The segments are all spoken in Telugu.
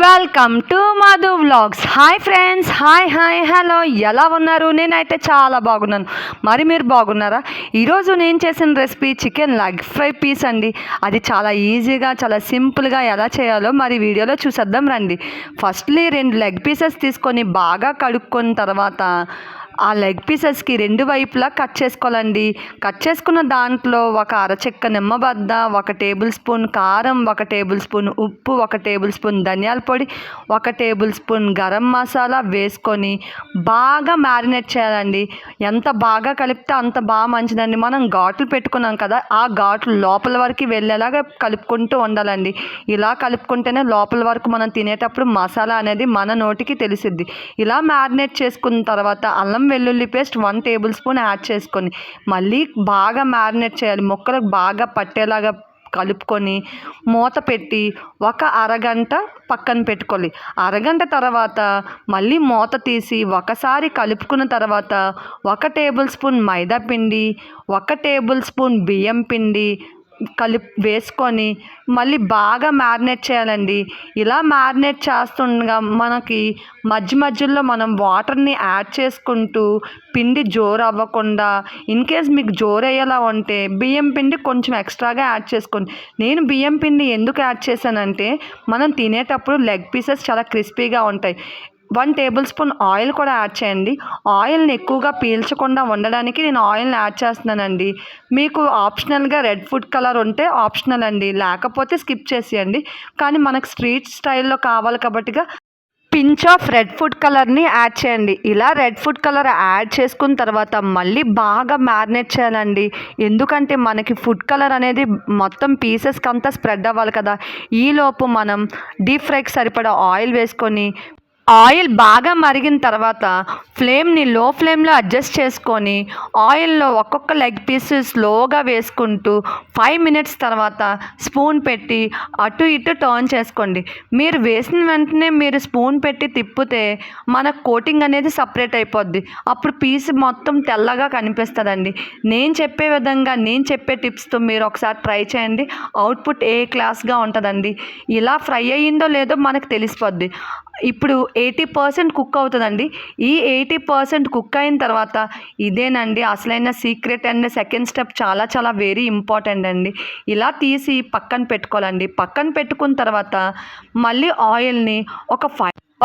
Welcome to Madhu vlogs. Hi friends, hi hello, ఎలా ఉన్నారు? నేనైతే చాలా బాగున్నాను. మరి మీరు బాగున్నారా? ఈరోజు నేను చేసిన recipe chicken leg fry piece అండి. అది చాలా ఈజీగా, చాలా సింపుల్గా ఎలా చేయాలో మరి వీడియోలో చూసేద్దాం రండి. ఫస్ట్లీ 2 లెగ్ పీసెస్ తీసుకొని బాగా కడుక్కొని తర్వాత ఆ లెగ్ పీసెస్కి 2 వైపులా కట్ చేసుకోవాలండి. కట్ చేసుకున్న దాంట్లో ఒక అరచెక్క నిమ్మబద్ద, 1 టేబుల్ స్పూన్ కారం, 1 టేబుల్ స్పూన్ ఉప్పు, 1 టేబుల్ స్పూన్ ధనియాల పొడి, 1 టేబుల్ స్పూన్ గరం మసాలా వేసుకొని బాగా మ్యారినేట్ చేయాలండి. ఎంత బాగా కలిపితే అంత బాగా మంచిదండి. మనం ఘాట్లు పెట్టుకున్నాం కదా, ఆ ఘాట్లు లోపల వరకు వెళ్ళేలాగా కలుపుకుంటూ ఉండాలండి. ఇలా కలుపుకుంటేనే లోపల వరకు మనం తినేటప్పుడు మసాలా అనేది మన నోటికి తెలిసిద్ది. ఇలా మ్యారినేట్ చేసుకున్న తర్వాత అల్లం వెల్లుల్లి పేస్ట్ 1 టేబుల్ స్పూన్ యాడ్ చేసుకొని మళ్ళీ బాగా మ్యారినేట్ చేయాలి. ముక్కలకు బాగా పట్టేలాగా కలుపుకొని మూత పెట్టి ఒక అరగంట పక్కన పెట్టుకోవాలి. అరగంట తర్వాత మళ్ళీ మూత తీసి ఒకసారి కలుపుకున్న తర్వాత 1 టేబుల్ స్పూన్ మైదా పిండి, 1 టేబుల్ స్పూన్ బియ్యం పిండి వేసుకొని మళ్ళీ బాగా మ్యారినేట్ చేయాలండి. ఇలా మ్యారినేట్ చేస్తుండగా మనకి మధ్యలో మనం వాటర్ని యాడ్ చేసుకుంటూ పిండి జోరు అవ్వకుండా, ఇన్కేస్ మీకు జోరు అయ్యేలా ఉంటే బియ్యం పిండి కొంచెం ఎక్స్ట్రాగా యాడ్ చేసుకోండి. నేను బియ్యం పిండి ఎందుకు యాడ్ చేశానంటే మనం తినేటప్పుడు లెగ్ పీసెస్ చాలా క్రిస్పీగా ఉంటాయి. 1 టేబుల్ స్పూన్ ఆయిల్ కూడా యాడ్ చేయండి. ఆయిల్ని ఎక్కువగా పీల్చకుండా ఉండడానికి నేను ఆయిల్ని యాడ్ చేస్తున్నానండి. మీకు ఆప్షనల్గా రెడ్ ఫుడ్ కలర్ ఉంటే ఆప్షనల్ అండి, లేకపోతే స్కిప్ చేసేయండి. కానీ మనకు స్ట్రీట్ స్టైల్లో కావాలి కాబట్టిగా పించ్ ఆఫ్ రెడ్ ఫుడ్ కలర్ని యాడ్ చేయండి. ఇలా రెడ్ ఫుడ్ కలర్ యాడ్ చేసుకున్న తర్వాత మళ్ళీ బాగా మ్యారినేట్ చేయాలండి. ఎందుకంటే మనకి ఫుడ్ కలర్ అనేది మొత్తం పీసెస్కి అంతా స్ప్రెడ్ అవ్వాలి కదా. ఈలోపు మనం డీప్ ఫ్రైకి సరిపడా ఆయిల్ వేసుకొని ఆయిల్ బాగా మరిగిన తర్వాత ఫ్లేమ్ని లో ఫ్లేమ్లో అడ్జస్ట్ చేసుకొని ఆయిల్లో ఒక్కొక్క లెగ్ పీస్ స్లోగా వేసుకుంటూ 5 మినిట్స్ తర్వాత స్పూన్ పెట్టి అటు ఇటు టర్న్ చేసుకోండి. మీరు వేసిన వెంటనే మీరు స్పూన్ పెట్టి తిప్పితే మన కోటింగ్ అనేది సపరేట్ అయిపోద్ది. అప్పుడు పీస్ మొత్తం తెల్లగా కనిపిస్తుందండి. నేను చెప్పే విధంగా, నేను చెప్పే టిప్స్తో మీరు ఒకసారి ట్రై చేయండి. అవుట్పుట్ ఏ క్లాస్గా ఉంటుందండి. ఇలా ఫ్రై అయ్యిందో లేదో మనకు తెలిసిపోద్ది. ఇప్పుడు 80% కుక్ అవుతుందండి. ఈ 80% కుక్ అయిన తర్వాత ఇదేనండి అసలైన సీక్రెట్ అండ్ సెకండ్ స్టెప్ చాలా వెరీ ఇంపార్టెంట్ అండి. ఇలా తీసి పక్కన పెట్టుకోవాలండి. పక్కన పెట్టుకున్న తర్వాత మళ్ళీ ఆయిల్ని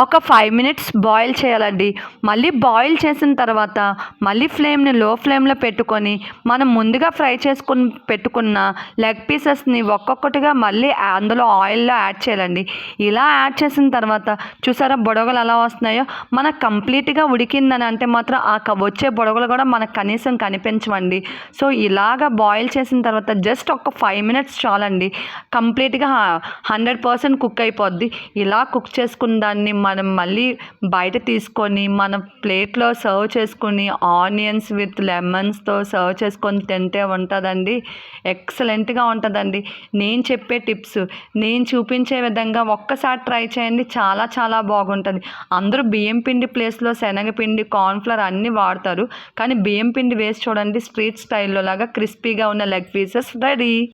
ఒక 5 మినిట్స్ బాయిల్ చేయాలండి. మళ్ళీ బాయిల్ చేసిన తర్వాత మళ్ళీ ఫ్లేమ్ని లో ఫ్లేమ్లో పెట్టుకొని మనం ముందుగా ఫ్రై చేసుకుని పెట్టుకున్న లెగ్ పీసెస్ని ఒక్కొక్కటిగా మళ్ళీ అందులో ఆయిల్లో యాడ్ చేయాలండి. ఇలా యాడ్ చేసిన తర్వాత చూసారా బుడగలు ఎలా వస్తున్నాయో. మనకు కంప్లీట్గా ఉడికిందని అంటే మాత్రం వచ్చే బుడగలు కూడా మనకు కనీసం కనిపించవండి. సో ఇలాగ బాయిల్ చేసిన తర్వాత జస్ట్ ఒక 5 మినిట్స్ చాలండి. కంప్లీట్గా 100% కుక్ అయిపోద్ది. ఇలా కుక్ చేసుకున్న దాన్ని మనం మళ్ళీ బయట తీసుకొని మన ప్లేట్లో సర్వ్ చేసుకుని ఆనియన్స్ విత్ లెమన్స్తో సర్వ్ చేసుకొని తింటే ఉంటుందండి. ఎక్సలెంట్గా ఉంటుందండి. నేను చెప్పే టిప్స్, నేను చూపించే విధంగా ఒక్కసారి ట్రై చేయండి. చాలా బాగుంటుంది. అందరూ బియ్యం పిండి ప్లేస్లో శనగపిండి, కార్న్ఫ్లవర్ అన్నీ వాడతారు. కానీ బియ్యం పిండి వేసి చూడండి, స్ట్రీట్ స్టైల్లో లాగా క్రిస్పీగా ఉన్న లెగ్ పీసెస్ రెడీ.